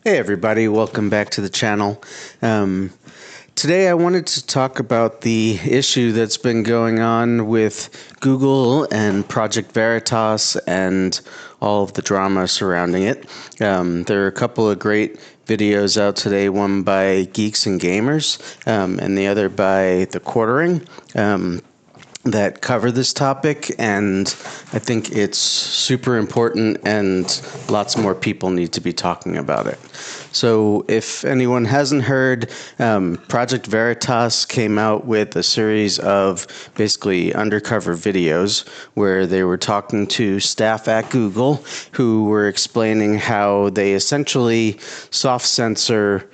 Hey everybody, welcome back to the channel. Today I wanted to talk about the issue that's been going on with Google and Project Veritas and all of the drama surrounding it. There are a couple of great videos out today, one by Geeks and Gamers and the other by The Quartering. That cover this topic, and I think it's super important and lots more people need to be talking about it. So if anyone hasn't heard, Project Veritas came out with a series of basically undercover videos where they were talking to staff at Google who were explaining how they essentially soft censor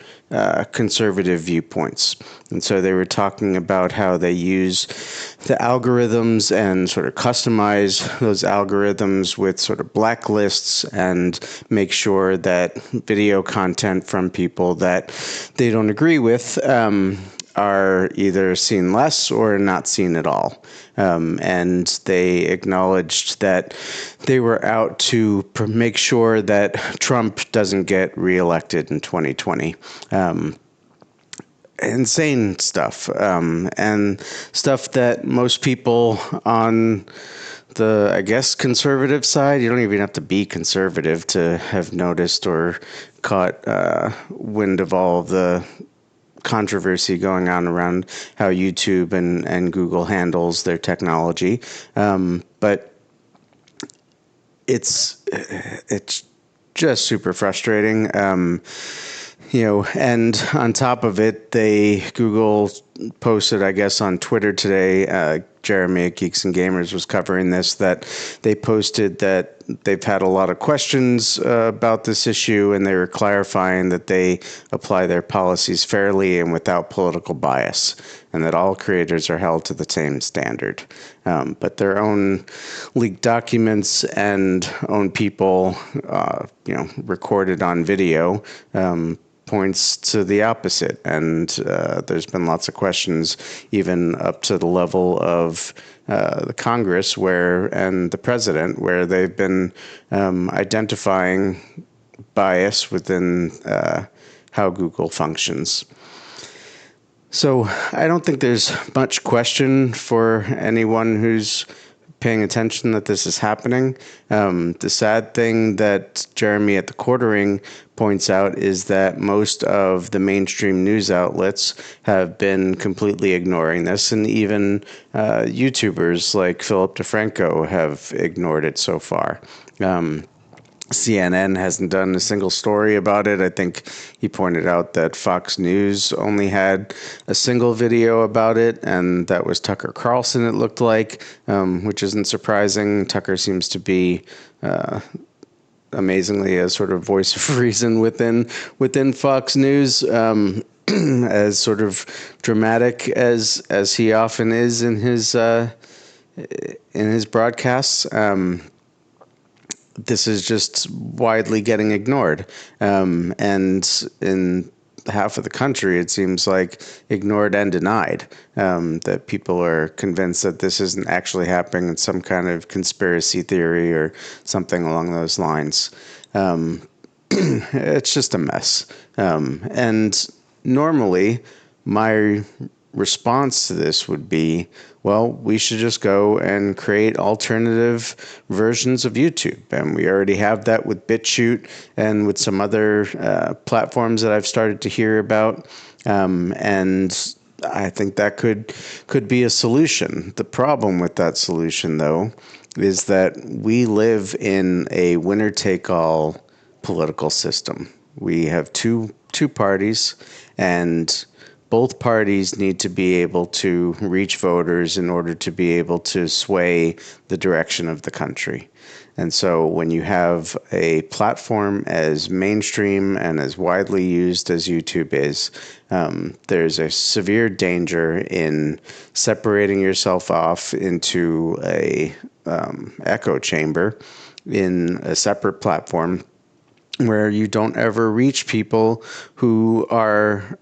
conservative viewpoints. And so they were talking about how they use the algorithms and sort of customize those algorithms with sort of blacklists and make sure that video content from people that they don't agree with are either seen less or not seen at all. And they acknowledged that they were out to make sure that Trump doesn't get reelected in 2020. Insane stuff, and stuff that most people on the, I guess, conservative side, you don't even have to be conservative to have noticed or caught wind of all of the controversy going on around how YouTube and Google handles their technology. But it's just super frustrating. And on top of it, Google posted, I guess, on Twitter today, Jeremy at Geeks and Gamers was covering this, that they posted that they've had a lot of questions about this issue, and they were clarifying that they apply their policies fairly and without political bias, and that all creators are held to the same standard. But their own leaked documents and own people, recorded on video, points to the opposite. And there's been lots of questions, even up to the level of the Congress and the president, where they've been identifying bias within how Google functions. So I don't think there's much question for anyone who's paying attention that this is happening. The sad thing that Jeremy at The Quartering points out is that most of the mainstream news outlets have been completely ignoring this, and even YouTubers like Philip DeFranco have ignored it so far. CNN hasn't done a single story about it. I think he pointed out that Fox News only had a single video about it, and that was Tucker Carlson, it looked like, which isn't surprising. Tucker seems to be amazingly a sort of voice of reason within Fox News, as sort of dramatic as he often is in his broadcasts. This is just widely getting ignored. And in half of the country, it seems like ignored and denied, that people are convinced that this isn't actually happening. It's some kind of conspiracy theory or something along those lines. It's just a mess. And normally, my response to this would be, well, we should just go and create alternative versions of YouTube. And we already have that with BitChute and with some other platforms that I've started to hear about. And I think that could be a solution. The problem with that solution, though, is that we live in a winner-take-all political system. We have two parties, and both parties need to be able to reach voters in order to be able to sway the direction of the country. And so when you have a platform as mainstream and as widely used as YouTube is, there's a severe danger in separating yourself off into a echo chamber in a separate platform where you don't ever reach people who are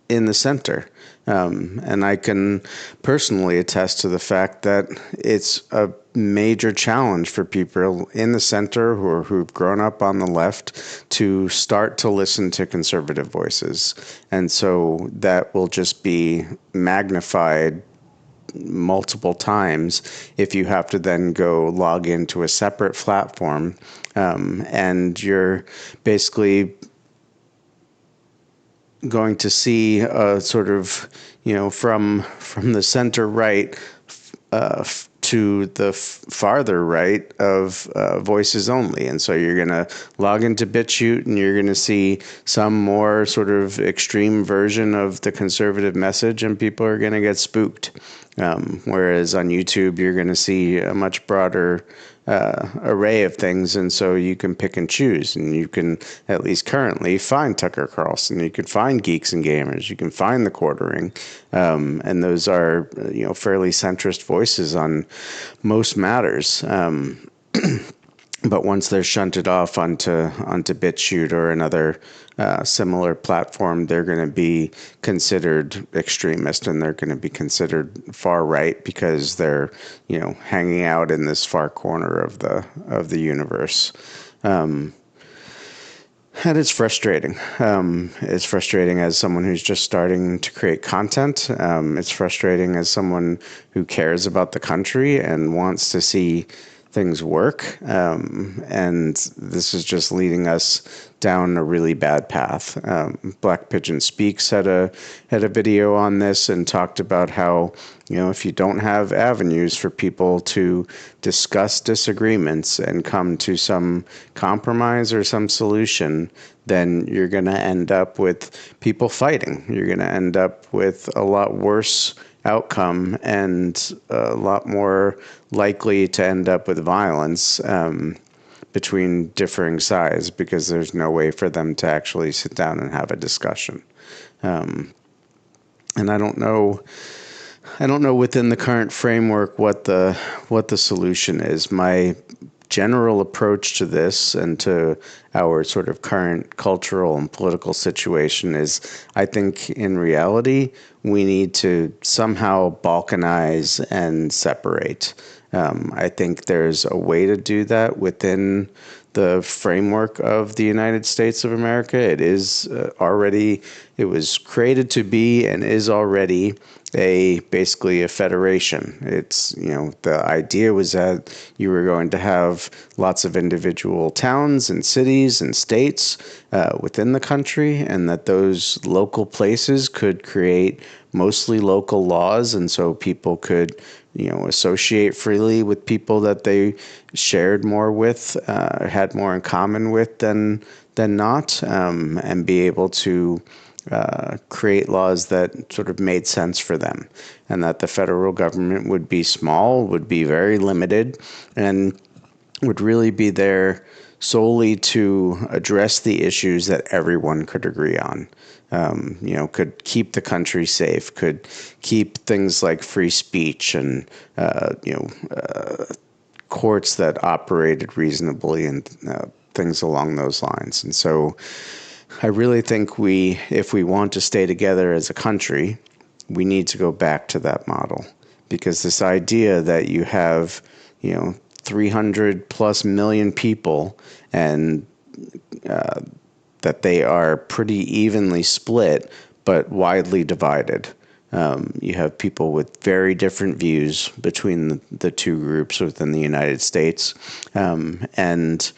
in the center. And I can personally attest to the fact that it's a major challenge for people in the center who've grown up on the left to start to listen to conservative voices. And so that will just be magnified multiple times if you have to then go log into a separate platform, and you're basically going to see a sort of, from the center right to the farther right of voices only. And so you're going to log into BitChute and you're going to see some more sort of extreme version of the conservative message, and people are going to get spooked. Whereas on YouTube, you're going to see a much broader array of things, and so you can pick and choose, and you can at least currently find Tucker Carlson, you can find Geeks and Gamers, you can find The Quartering, and those are fairly centrist voices on most matters. But once they're shunted off onto BitChute or another similar platform, they're going to be considered extremist, and they're going to be considered far right because they're hanging out in this far corner of the universe. And it's frustrating. It's frustrating as someone who's just starting to create content. It's frustrating as someone who cares about the country and wants to see things work. And this is just leading us down a really bad path. Black Pigeon Speaks had a video on this and talked about how, if you don't have avenues for people to discuss disagreements and come to some compromise or some solution, then you're going to end up with people fighting. You're going to end up with a lot worse outcome and a lot more likely to end up with violence between differing sides, because there's no way for them to actually sit down and have a discussion. And I don't know within the current framework what the solution is. My general approach to this and to our sort of current cultural and political situation is, I think in reality, we need to somehow balkanize and separate. I think there's a way to do that within the framework of the United States of America. It is it was created to be and is already basically a federation. It's, the idea was that you were going to have lots of individual towns and cities and states within the country, and that those local places could create mostly local laws, and so people could associate freely with people that they shared more with, had more in common with than not, and be able to create laws that sort of made sense for them, and that the federal government would be small, would be very limited, and would really be there solely to address the issues that everyone could agree on. Could keep the country safe, could keep things like free speech and, courts that operated reasonably and things along those lines. And so I really think if we want to stay together as a country, we need to go back to that model, because this idea that you have, 300 plus million people and that they are pretty evenly split, but widely divided. You have people with very different views between the two groups within the United States. And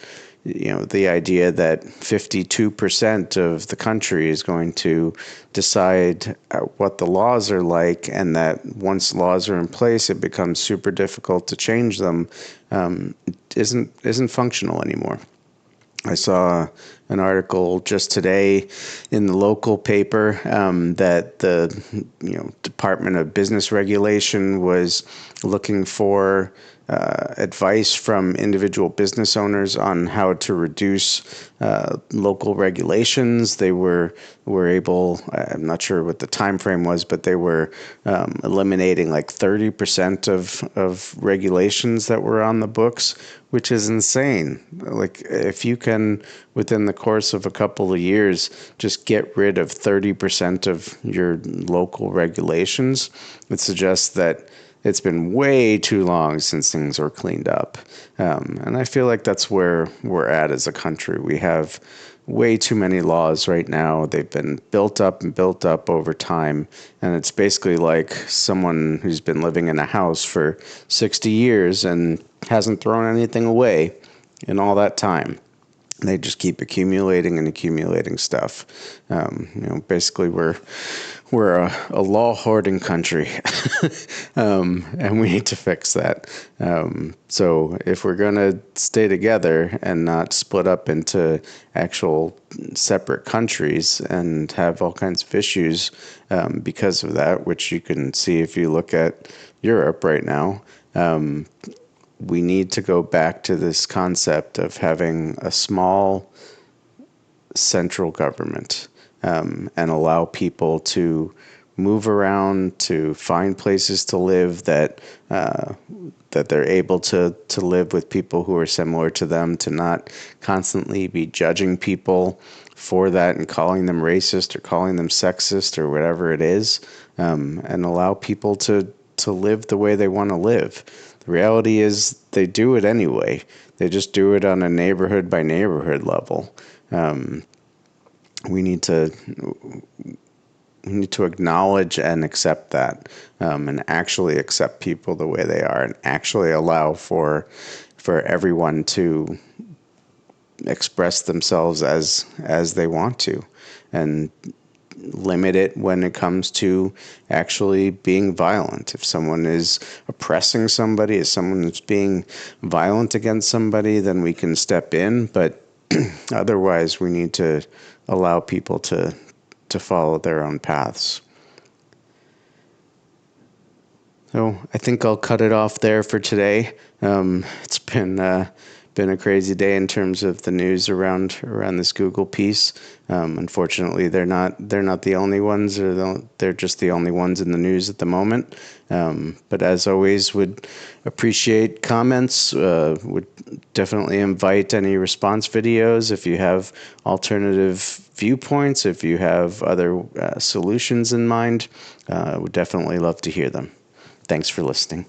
the idea that 52% of the country is going to decide what the laws are like, and that once laws are in place, it becomes super difficult to change them, isn't functional anymore. I saw an article just today in the local paper that the Department of Business Regulation was looking for advice from individual business owners on how to reduce local regulations. They were able, I'm not sure what the time frame was, but they were eliminating like 30% of regulations that were on the books, which is insane. Like if you can, within the course of a couple of years, just get rid of 30% of your local regulations, it suggests that it's been way too long since things were cleaned up. And I feel like that's where we're at as a country. We have way too many laws right now. They've been built up and built up over time. And it's basically like someone who's been living in a house for 60 years and hasn't thrown anything away in all that time. They just keep accumulating and accumulating stuff. Basically, we're a law hoarding country, and we need to fix that. So if we're gonna stay together and not split up into actual separate countries and have all kinds of issues because of that, which you can see if you look at Europe right now. We need to go back to this concept of having a small central government and allow people to move around, to find places to live that they're able to live with people who are similar to them, to not constantly be judging people for that and calling them racist or calling them sexist or whatever it is, and allow people to live the way they want to live. The reality is they do it anyway. They just do it on a neighborhood by neighborhood level. We need to acknowledge and accept that, and actually accept people the way they are, and actually allow for everyone to express themselves as they want to, and limit it when it comes to actually being violent. If someone is oppressing somebody, if someone is being violent against somebody, then we can step in. But otherwise, we need to allow people to follow their own paths. So I think I'll cut it off there for today. It's been a crazy day in terms of the news around this Google piece. Unfortunately, they're not the only ones, or they're just the only ones in the news at the moment. But as always, would appreciate comments. Would definitely invite any response videos if you have alternative viewpoints. If you have other solutions in mind, would definitely love to hear them. Thanks for listening.